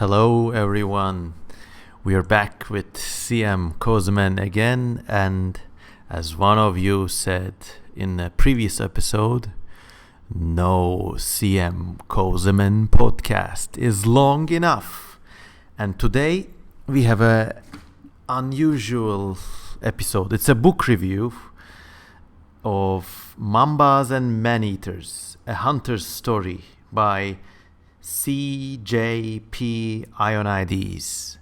Hello, everyone. We are back with CM Kosemen again, and as one of you said in a previous episode, no CM Kosemen podcast is long enough. And today we have a unusual episode. It's a book review of Mambas and Man-Eaters, a hunter's story by C.J.P. Ionides.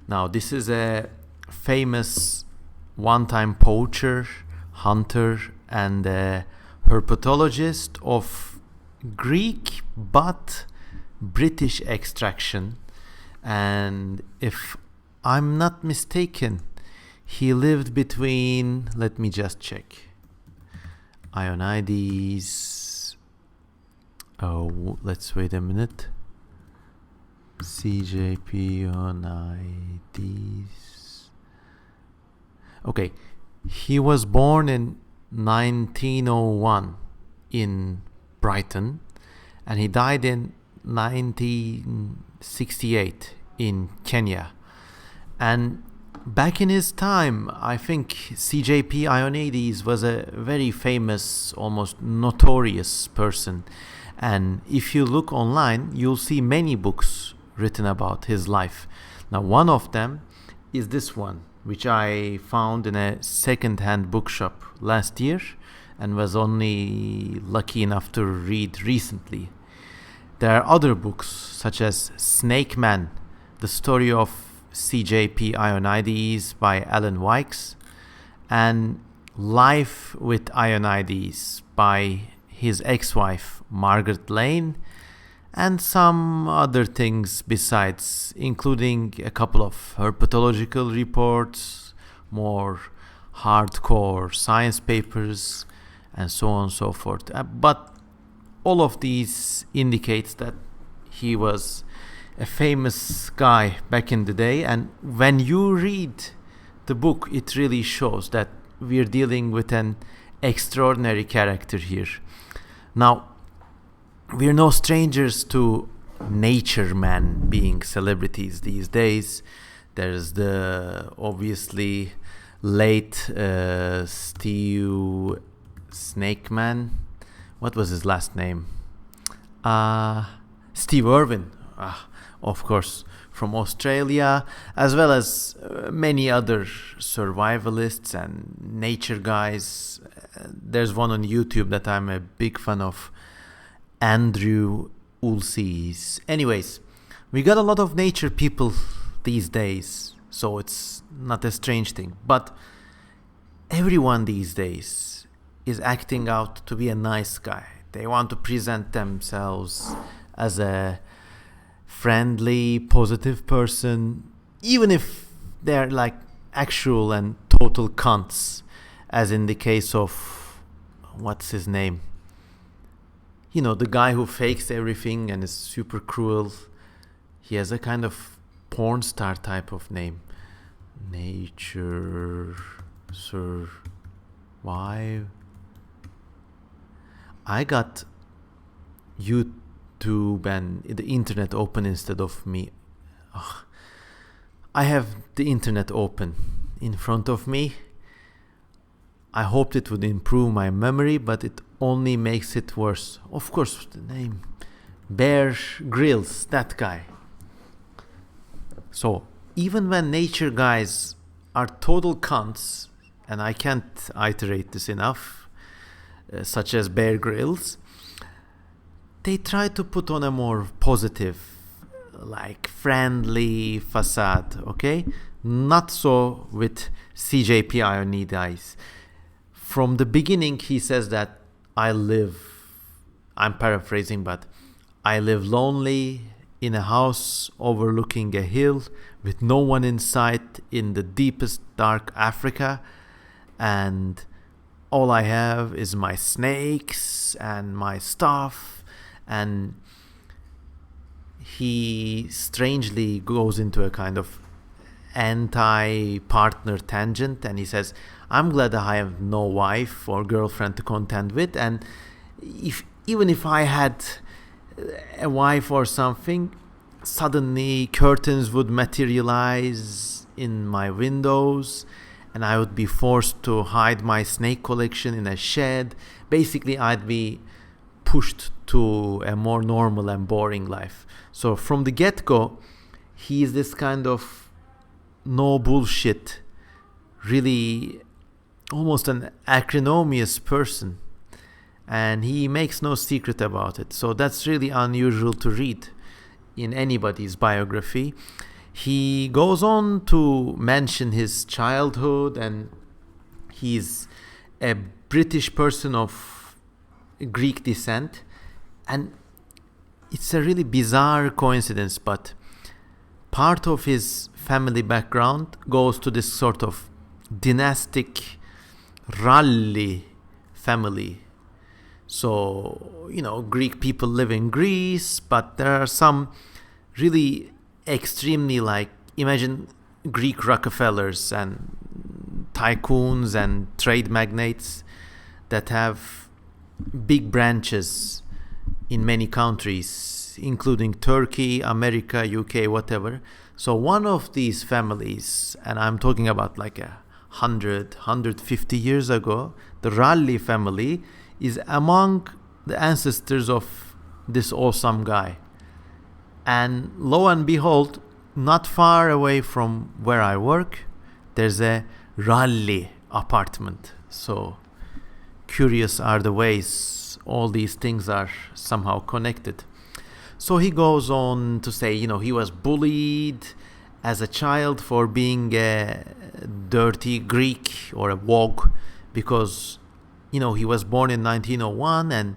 Now, this is a famous one-time poacher, hunter, and a herpetologist of Greek but British extraction. And if I'm not mistaken, he lived between, let me just check, Ionides. Oh, let's wait a minute. CJP Ionides. Okay, he was born in 1901 in Brighton, and he died in 1968 in Kenya. And back in his time, I think CJP Ionides was a very famous, almost notorious person. And if you look online, you'll see many books written about his life. Now, one of them is this one, which I found in a second-hand bookshop last year and was only lucky enough to read recently. There are other books, such as Snake Man, the story of CJP Ionides by Alan Wykes, and Life with Ionides by his ex-wife Margaret Lane, and some other things besides, including a couple of herpetological reports, more hardcore science papers, and so on and so forth. But all of these indicates that he was a famous guy back in the day, and when you read the book, it really shows that we're dealing with an extraordinary character here. Now, we're no strangers to nature men being celebrities these days. There's the obviously late Steve Snakeman. What was his last name? Steve Irwin, of course, from Australia, as well as many other survivalists and nature guys. There's one on YouTube that I'm a big fan of, Andrew Ulsees. Anyways, we got a lot of nature people these days, so it's not a strange thing. But everyone these days is acting out to be a nice guy. They want to present themselves as a friendly, positive person, even if they're like actual and total cunts, as in the case of, what's his name? You know, the guy who fakes everything and is super cruel. He has a kind of porn star type of name. Nature Survive. I got YouTube and the internet open instead of me. I have the internet open in front of me. I hoped it would improve my memory, but it only makes it worse. Of course, the name Bear Grylls, that guy. So even when nature guys are total cunts, and I can't iterate this enough, such as Bear Grylls, they try to put on a more positive, like friendly facade, okay? Not so with CJP Ionides. From the beginning, he says that I'm paraphrasing, but I live lonely in a house overlooking a hill with no one in sight in the deepest dark Africa, and all I have is my snakes and my stuff. And he strangely goes into a kind of anti-partner tangent, and he says, I'm glad I have no wife or girlfriend to contend with, and even if I had a wife or something, suddenly curtains would materialize in my windows and I would be forced to hide my snake collection in a shed. Basically, I'd be pushed to a more normal and boring life. So from the get-go, he is this kind of no bullshit, really almost an acrimonious person. And he makes no secret about it. So that's really unusual to read in anybody's biography. He goes on to mention his childhood, and he's a British person of Greek descent. And it's a really bizarre coincidence, but part of his family background goes to this sort of dynastic rally family. So, Greek people live in Greece, but there are some really extremely, imagine Greek Rockefellers and tycoons and trade magnates that have big branches in many countries, including Turkey, America, UK, whatever. So one of these families, and I'm talking about 150 years ago, the Raleigh family is among the ancestors of this awesome guy. And lo and behold, not far away from where I work, there's a Raleigh apartment. So curious are the ways all these things are somehow connected. So he goes on to say, he was bullied as a child for being a dirty Greek or a wog because, he was born in 1901, and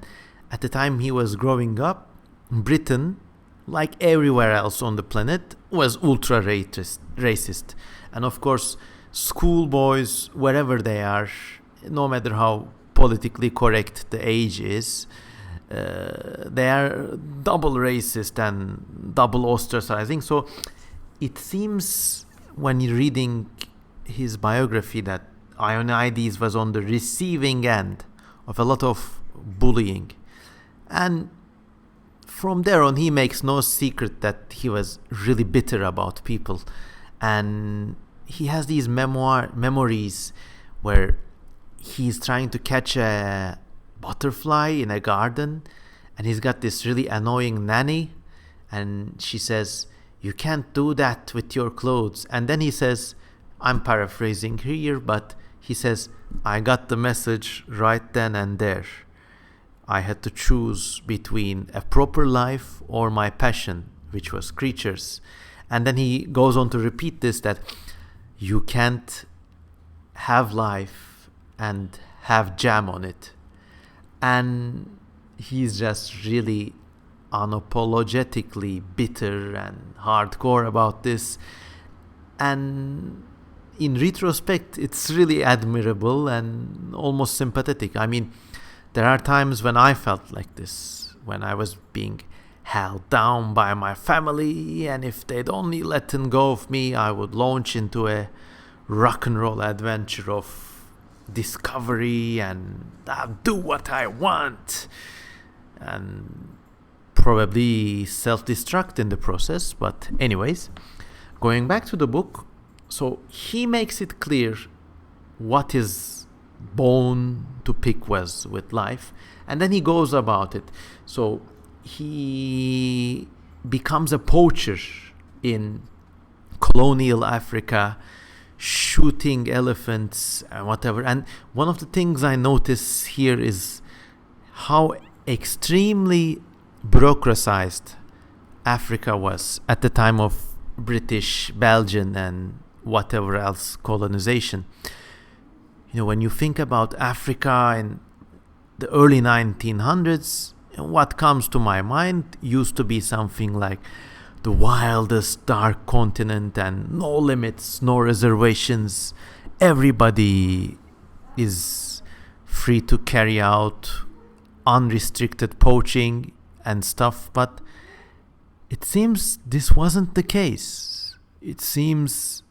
at the time he was growing up, Britain, like everywhere else on the planet, was ultra racist. And of course, schoolboys, wherever they are, no matter how politically correct the age is, they are double racist and double ostracizing. So it seems when you're reading his biography that Ionides was on the receiving end of a lot of bullying. And from there on, he makes no secret that he was really bitter about people. And he has these memories where he's trying to catch a butterfly in a garden, and he's got this really annoying nanny, and she says, "You can't do that with your clothes." And then he says, I'm paraphrasing here, but he says, "I got the message right then and there. I had to choose between a proper life or my passion, which was creatures." And then he goes on to repeat this, that you can't have life and have jam on it. And he's just really unapologetically bitter and hardcore about this. And in retrospect, it's really admirable and almost sympathetic. I mean, there are times when I felt like this, when I was being held down by my family, and if they'd only let go of me, I would launch into a rock and roll adventure of discovery and I'll do what I want, and probably self-destruct in the process. But anyways, going back to the book, so he makes it clear what his bone to pick was with life, and then he goes about it. So he becomes a poacher in colonial Africa, shooting elephants and whatever. And one of the things I notice here is how extremely bureaucratized Africa was at the time of British, Belgian, and whatever else colonization. When you think about Africa in the early 1900s, what comes to my mind used to be something like the wildest dark continent and no limits, no reservations. Everybody is free to carry out unrestricted poaching and stuff, but it seems this wasn't the case. It seems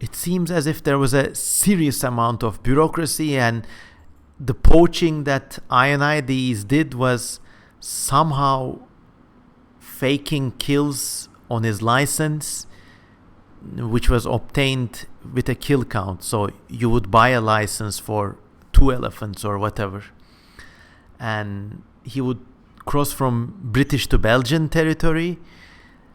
it seems as if there was a serious amount of bureaucracy, and the poaching that Ionides did was somehow faking kills on his license, which was obtained with a kill count. So you would buy a license for 2 elephants or whatever, and he would cross from British to Belgian territory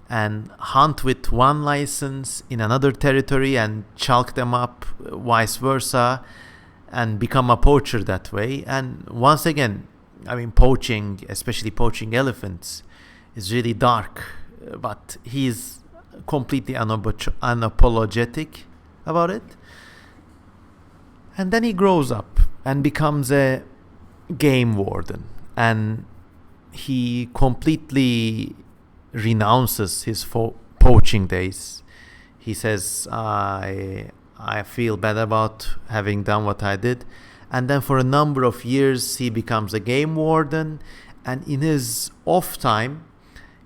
and hunt with one license in another territory and chalk them up, vice versa, and become a poacher that way. And once again, I mean, poaching, especially poaching elephants, is really dark, but he's completely unapologetic about it. And then he grows up and becomes a game warden, and he completely renounces his poaching days. He says, I feel bad about having done what I did. And then for a number of years he becomes a game warden, and in his off time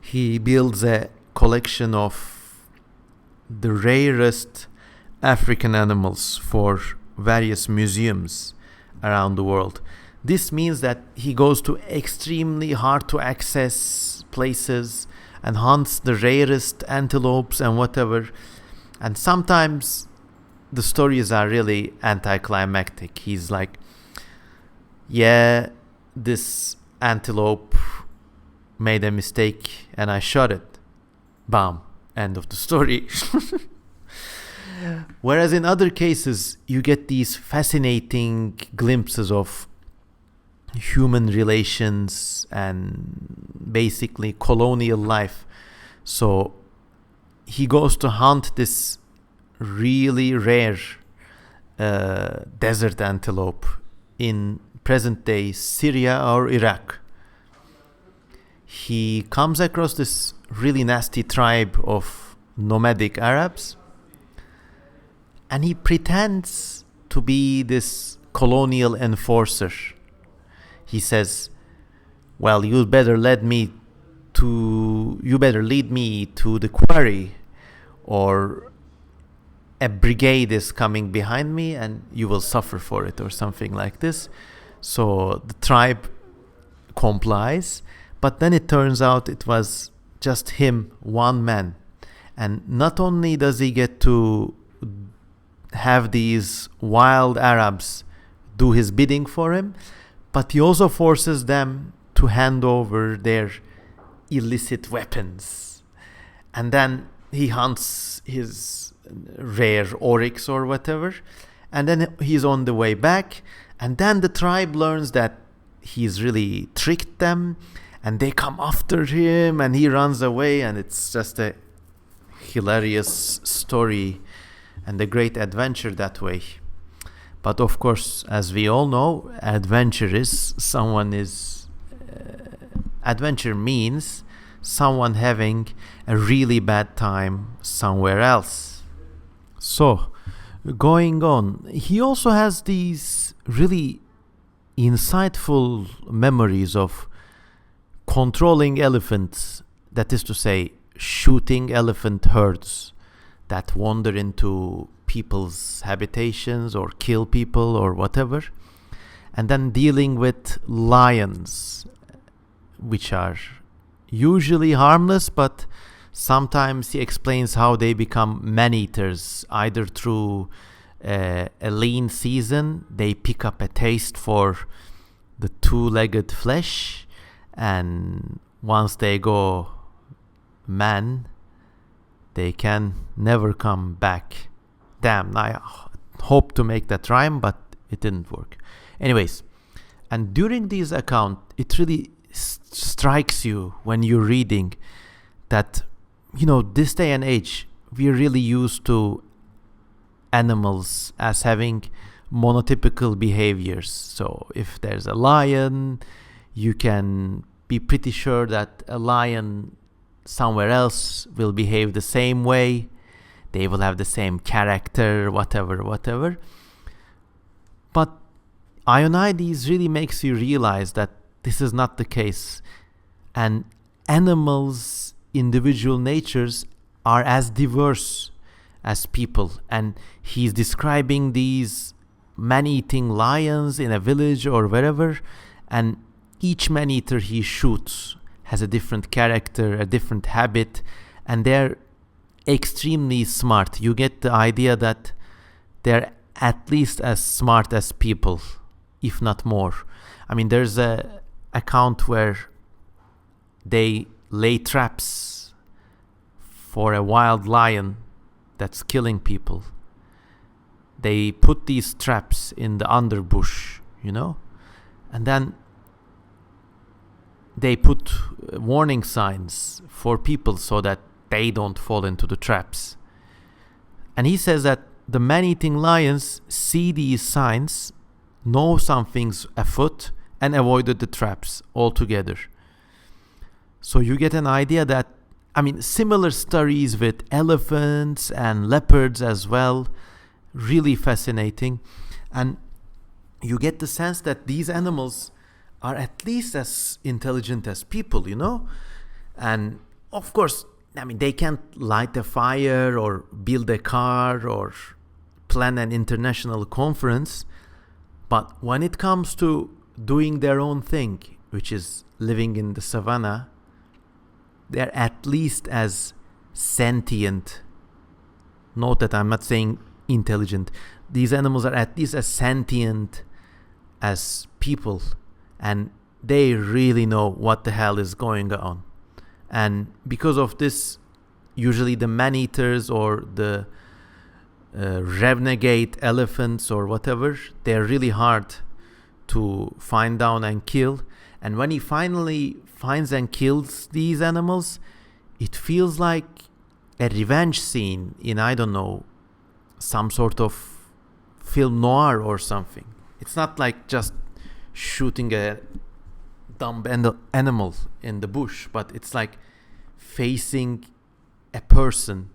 he builds a collection of the rarest African animals for various museums around the world. This means that he goes to extremely hard to access places and hunts the rarest antelopes and whatever. And sometimes the stories are really anticlimactic. He's like, yeah, this antelope made a mistake and I shot it. Bam. End of the story. Whereas in other cases, you get these fascinating glimpses of human relations and basically colonial life. So he goes to hunt this really rare desert antelope in present-day Syria or Iraq. He comes across this really nasty tribe of nomadic Arabs, and he pretends to be this colonial enforcer. He says, well, you better lead me to the quarry, or a brigade is coming behind me and you will suffer for it, or something like this. So the tribe complies, but then it turns out it was just him, one man. And not only does he get to have these wild Arabs do his bidding for him, but he also forces them to hand over their illicit weapons. And then he hunts his rare oryx or whatever, and then he's on the way back, and then the tribe learns that he's really tricked them, and they come after him, and he runs away, and it's just a hilarious story and a great adventure that way. But of course, as we all know, adventure means someone having a really bad time somewhere else. So, going on, he also has these really insightful memories of controlling elephants, that is to say, shooting elephant herds that wander into people's habitations or kill people or whatever, and then dealing with lions, which are usually harmless, but sometimes he explains how they become man-eaters, either through a lean season, they pick up a taste for the two-legged flesh, and once they go man, they can never come back. Damn, I hope to make that rhyme, but it didn't work. Anyways, and during these accounts, it really strikes you when you're reading that, you know, this day and age, we're really used to animals as having monotypical behaviors. So if there's a lion, you can be pretty sure that a lion somewhere else will behave the same way. They will have the same character, whatever. But Ionides really makes you realize that this is not the case. And animals' individual natures are as diverse as people. And he's describing these man-eating lions in a village or wherever. And each man-eater he shoots has a different character, a different habit, and they're extremely smart. You get the idea that they're at least as smart as people, if not more. I mean, there's a account where they lay traps for a wild lion that's killing people. They put these traps in the underbush, and then they put warning signs for people so that they don't fall into the traps. And he says that the man-eating lions see these signs, know something's afoot, and avoided the traps altogether. So you get an idea that, similar stories with elephants and leopards as well, really fascinating. And you get the sense that these animals are at least as intelligent as people, And of course, they can't light a fire or build a car or plan an international conference. But when it comes to doing their own thing, which is living in the savannah, they're at least as sentient. Note that I'm not saying intelligent. These animals are at least as sentient as people, and they really know what the hell is going on. And because of this, usually the man-eaters or the renegade elephants or whatever, they're really hard to find down and kill. And when he finally finds and kills these animals, it feels like a revenge scene in, some sort of film noir or something. It's not like just shooting a dumb animal in the bush, but it's like facing a person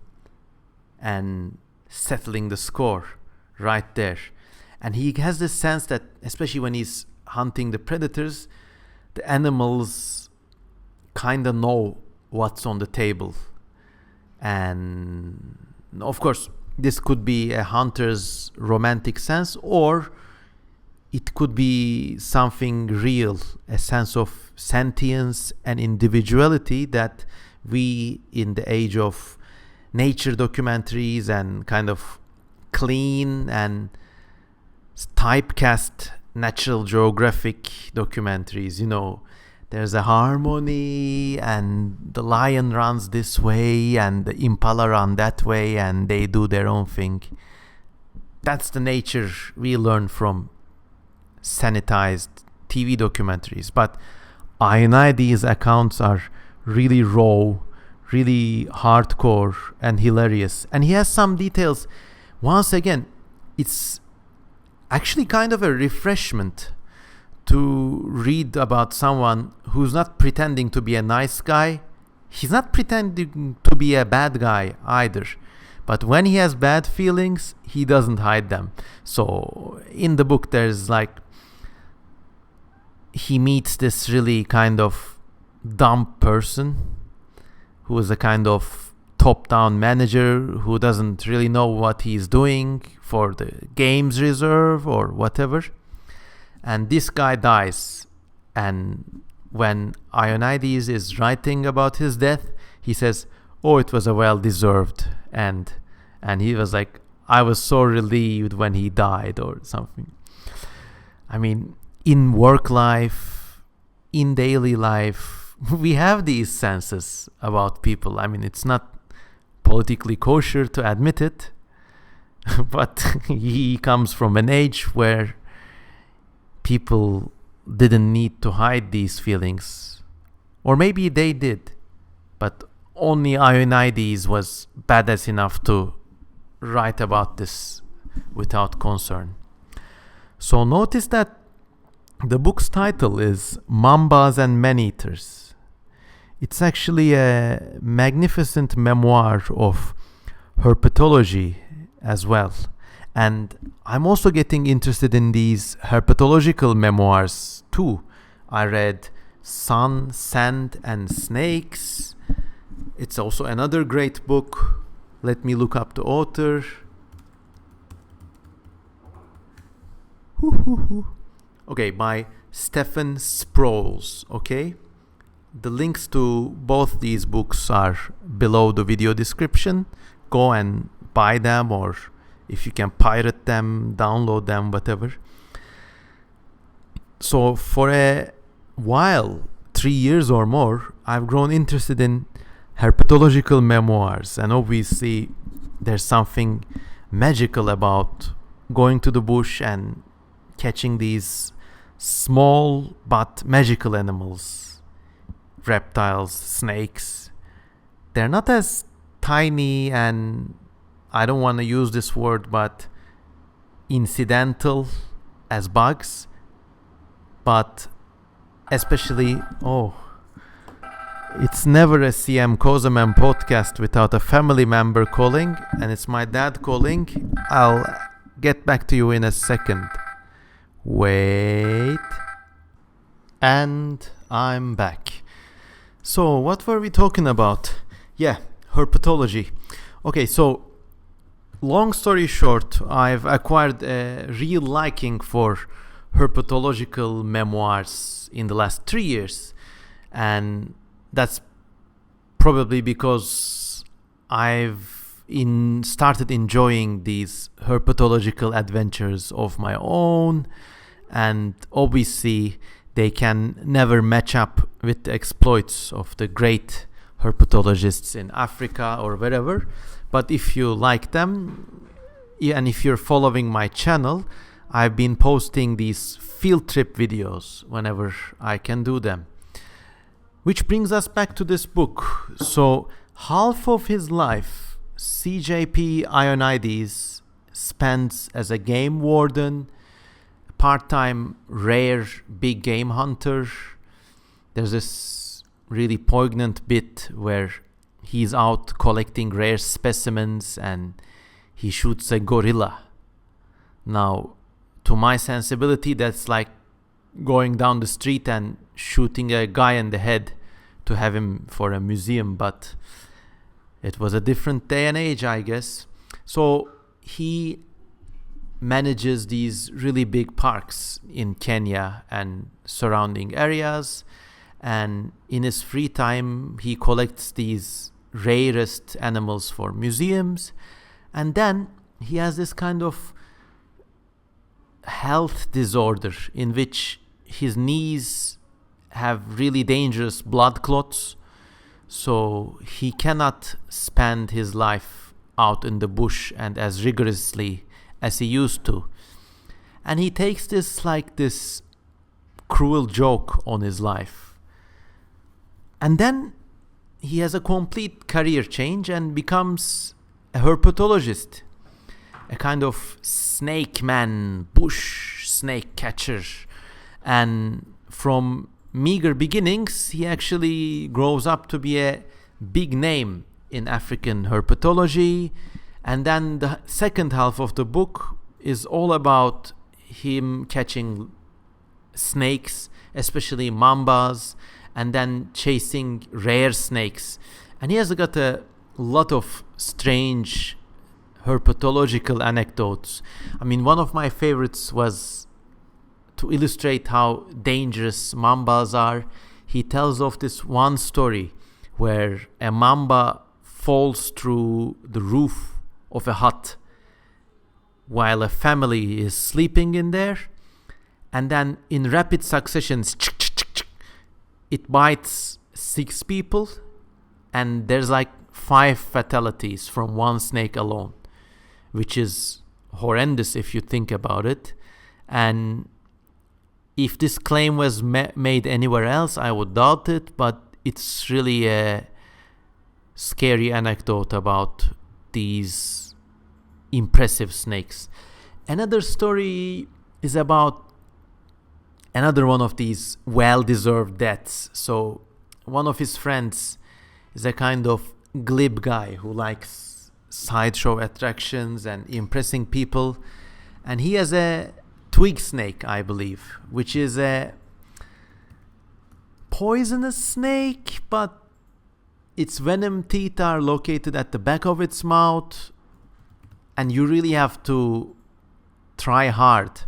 and settling the score right there. And he has this sense that, especially when he's hunting the predators, the animals kind of know what's on the table. And of course, this could be a hunter's romantic sense, or it could be something real, a sense of sentience and individuality that we, in the age of nature documentaries and kind of clean and typecast Natural Geographic documentaries, there's a harmony and the lion runs this way and the impala run that way and they do their own thing. That's the nature we learn from sanitized TV documentaries. But Ionides' accounts are really raw, really hardcore and hilarious. And he has some details. Once again, it's actually kind of a refreshment to read about someone who's not pretending to be a nice guy. He's not pretending to be a bad guy either. But when he has bad feelings, he doesn't hide them. So in the book, there's he meets this really kind of dumb person who is a kind of top-down manager who doesn't really know what he's doing for the games reserve or whatever. And this guy dies. And when Ionides is writing about his death, he says, "Oh, it was a well-deserved." And he was like, "I was so relieved when he died," or something. In work life, in daily life, we have these senses about people. It's not politically kosher to admit it, but he comes from an age where people didn't need to hide these feelings. Or maybe they did, but only Ionides was badass enough to write about this without concern. So notice that the book's title is Mambas and Man-Eaters. It's actually a magnificent memoir of herpetology as well. And I'm also getting interested in these herpetological memoirs too. I read Sun, Sand and Snakes. It's also another great book. Let me look up the author. Okay, by Stephen Spawls, okay? The links to both these books are below the video description. Go and buy them, or if you can pirate them, download them, whatever. So for a while, 3 years or more, I've grown interested in herpetological memoirs, and obviously there's something magical about going to the bush and catching these small but magical animals, reptiles, snakes. They're not as tiny and, I don't want to use this word, but incidental as bugs, but especially, it's never a CM Kosemen podcast without a family member calling, and it's my dad calling. I'll get back to you in a second. Wait. And I'm back. So, what were we talking about? Yeah, herpetology. Okay, so, long story short, I've acquired a real liking for herpetological memoirs in the last 3 years, and that's probably because I've started enjoying these herpetological adventures of my own, and obviously they can never match up with the exploits of the great herpetologists in Africa or wherever. But if you like them, and if you're following my channel, I've been posting these field trip videos whenever I can do them. Which brings us back to this book. So, half of his life, CJP Ionides spends as a game warden, part-time rare big game hunter. There's this really poignant bit where he's out collecting rare specimens and he shoots a gorilla. Now, to my sensibility, that's like going down the street and shooting a guy in the head to have him for a museum, but it was a different day and age, I guess. So he manages these really big parks in Kenya and surrounding areas, and in his free time he collects these rarest animals for museums. And then he has this kind of health disorder in which his knees have really dangerous blood clots, so he cannot spend his life out in the bush and as rigorously as he used to. And he takes this cruel joke on his life. And then he has a complete career change and becomes a herpetologist, a kind of snake man, bush snake catcher. And from meager beginnings, he actually grows up to be a big name in African herpetology. And then the second half of the book is all about him catching snakes, especially mambas, and then chasing rare snakes. And he has got a lot of strange herpetological anecdotes. I mean, one of my favorites was to illustrate how dangerous mambas are. He tells of this one story where a mamba falls through the roof of a hut while a family is sleeping in there, and then in rapid succession it bites 6 people, and there's like 5 fatalities from one snake alone, which is horrendous if you think about it. And if this claim was made anywhere else, I would doubt it, but it's really a scary anecdote about these impressive snakes. Another story is about another one of these well-deserved deaths. So one of his friends is a kind of glib guy who likes sideshow attractions and impressing people, and he has a twig snake, I believe, which is a poisonous snake, but its venom teeth are located at the back of its mouth, and you really have to try hard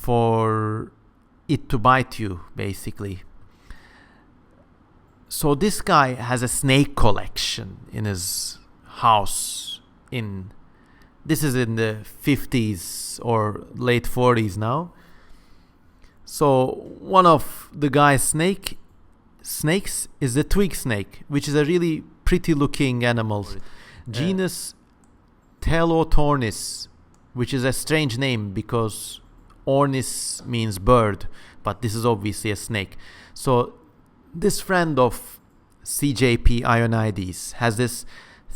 for it to bite you, basically. So this guy has a snake collection in his house. This is in the 50s or late 40s now. So one of the guy's snakes is the twig snake, which is a really pretty looking animal. Genus Telotornis, which is a strange name because ornis means bird, but this is obviously a snake. So this friend of CJP Ionides has this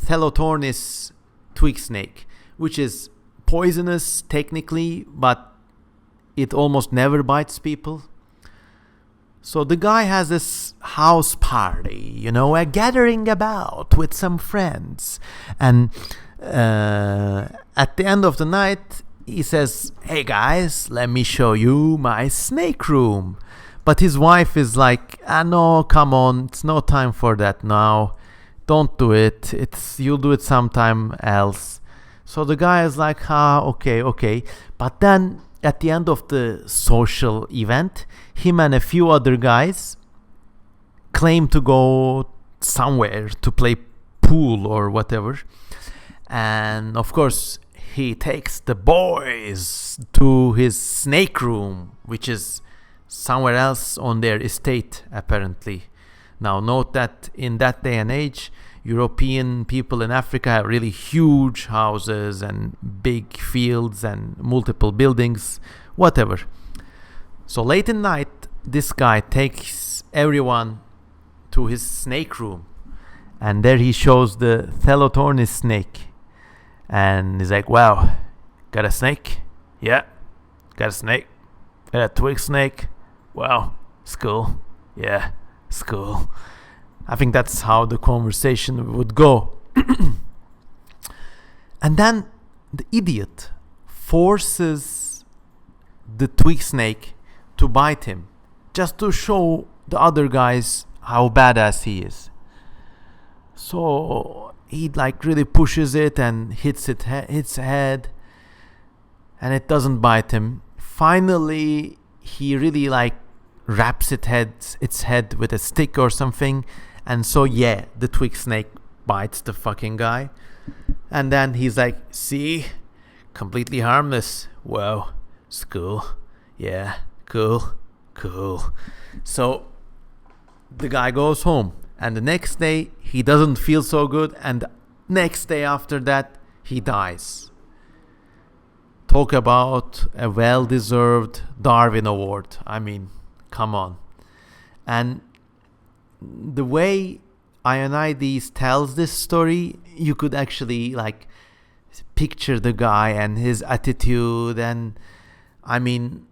Telotornis twig snake, which is poisonous technically, but it almost never bites people. So the guy has this house party, a gathering about with some friends. And at the end of the night, he says, "Hey guys, let me show you my snake room." But his wife is like, "No, come on, it's no time for that now. Don't do it. You'll do it sometime else." So the guy is like, okay. But then at the end of the social event, him and a few other guys claim to go somewhere to play pool or whatever. And of course, he takes the boys to his snake room, which is somewhere else on their estate, apparently. Now, note that in that day and age, European people in Africa have really huge houses and big fields and multiple buildings, whatever. So late at night, this guy takes everyone to his snake room, and there he shows the Telotornis snake. And he's like, "Wow, got a snake? Yeah, got a snake. Got a twig snake? Wow, it's cool. Yeah, it's cool." I think that's how the conversation would go. And then the idiot forces the twig snake to bite him, just to show the other guys how badass he is. So he really pushes it and hits head, and it doesn't bite him. Finally, he really wraps its head with a stick or something, and so the twig snake bites the fucking guy. And then he's like, "See, completely harmless. Wow, it's cool. Yeah, cool. So the guy goes home, and the next day he doesn't feel so good, and the next day after that he dies. Talk about a well-deserved Darwin Award. I mean, come on. And the way Ionides tells this story, you could actually picture the guy and his attitude. And I mean,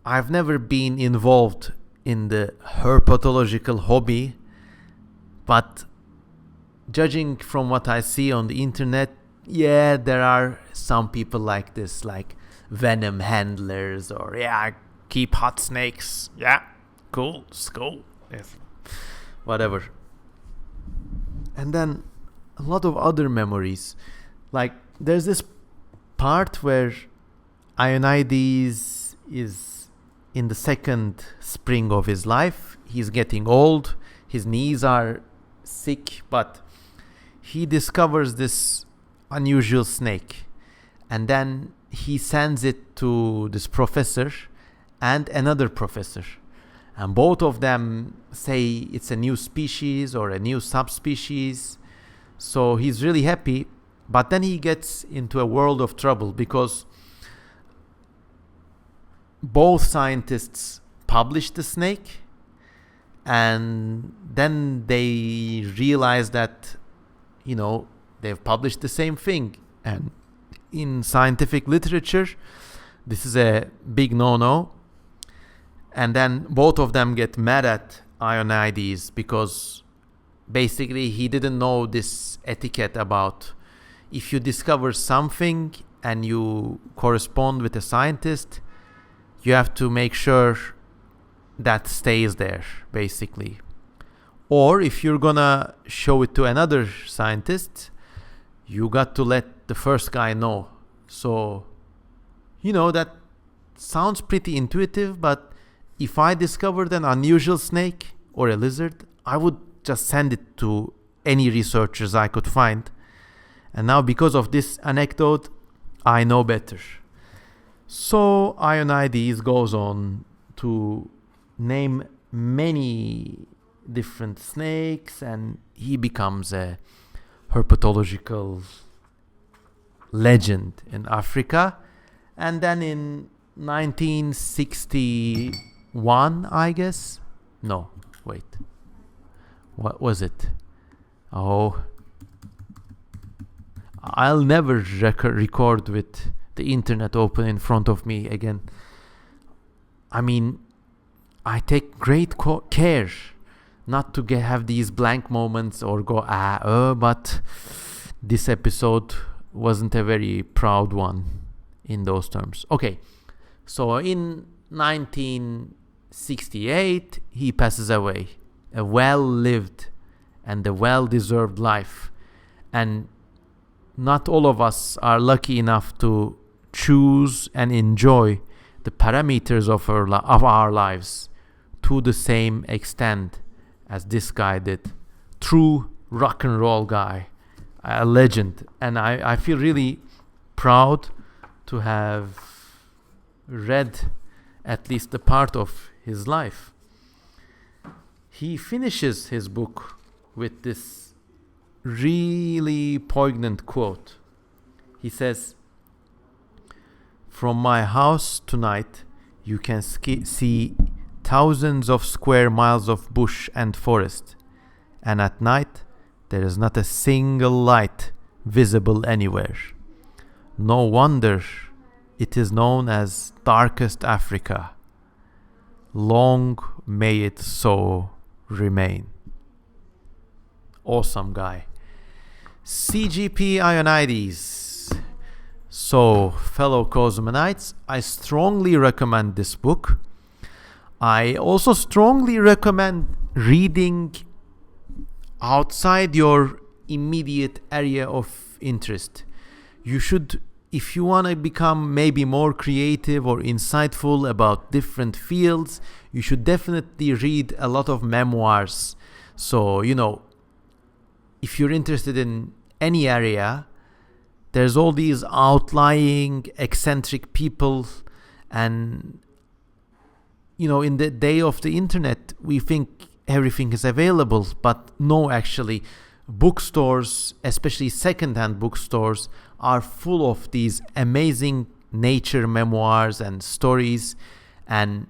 I've never been involved in the herpetological hobby, but judging from what I see on the internet, there are some people like this, like venom handlers, or keep hot snakes. Yeah, cool, yes, whatever. And then a lot of other memories. There's this part where Ionides is in the second spring of his life. He's getting old. His knees are sick, but he discovers this unusual snake. And then he sends it to this professor and another professor. And both of them say it's a new species or a new subspecies. So he's really happy. But then he gets into a world of trouble because both scientists publish the snake, and then they realize that, they've published the same thing. And in scientific literature, this is a big no-no. And then both of them get mad at Ionides because basically he didn't know this etiquette about if you discover something and you correspond with a scientist, you have to make sure that stays there, basically. Or if you're gonna show it to another scientist, you got to let the first guy know. So, that sounds pretty intuitive, but if I discovered an unusual snake or a lizard, I would just send it to any researchers I could find. And now, because of this anecdote, I know better. So Ionides goes on to name many different snakes, and he becomes a herpetological legend in Africa. And then in 1961, I guess. No, wait. What was it? Oh, I'll never record with the internet open in front of me again. I mean, I take great care not to have these blank moments or go, but this episode wasn't a very proud one in those terms. Okay, so in 1968, he passes away. A well-lived and a well-deserved life. And not all of us are lucky enough to choose and enjoy the parameters of our lives to the same extent as this guy did. True rock and roll guy, a legend. And I feel really proud to have read at least a part of his life. He finishes his book with this really poignant quote. He says, "From my house tonight, you can see thousands of square miles of bush and forest, and at night there is not a single light visible anywhere. No wonder it is known as Darkest Africa. Long may it so remain." Awesome guy. CGP Ionides. So, fellow Kosemenites, I strongly recommend this book. I also strongly recommend reading outside your immediate area of interest. You should, if you want to become maybe more creative or insightful about different fields, you should definitely read a lot of memoirs. So, if you're interested in any area, there's all these outlying, eccentric people, and in the day of the internet, we think everything is available, but no, actually, bookstores, especially second-hand bookstores, are full of these amazing nature memoirs and stories. And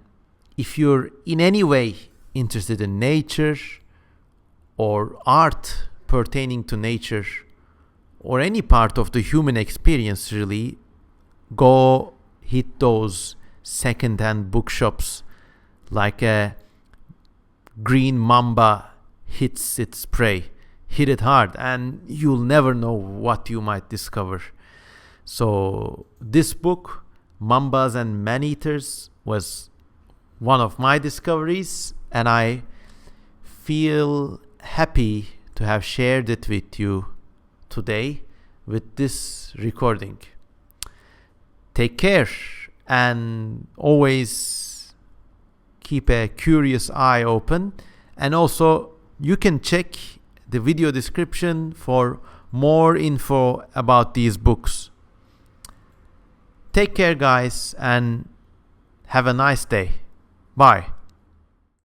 if you're in any way interested in nature or art pertaining to nature or any part of the human experience, really, go hit those second-hand bookshops like a green mamba hits its prey. Hit it hard, and you'll never know what you might discover. So this book, Mambas and Man-Eaters, was one of my discoveries, and I feel happy to have shared it with you today with this recording. Take care, and always keep a curious eye open. And also, you can check the video description for more info about these books. Take care, guys, and have a nice day. Bye.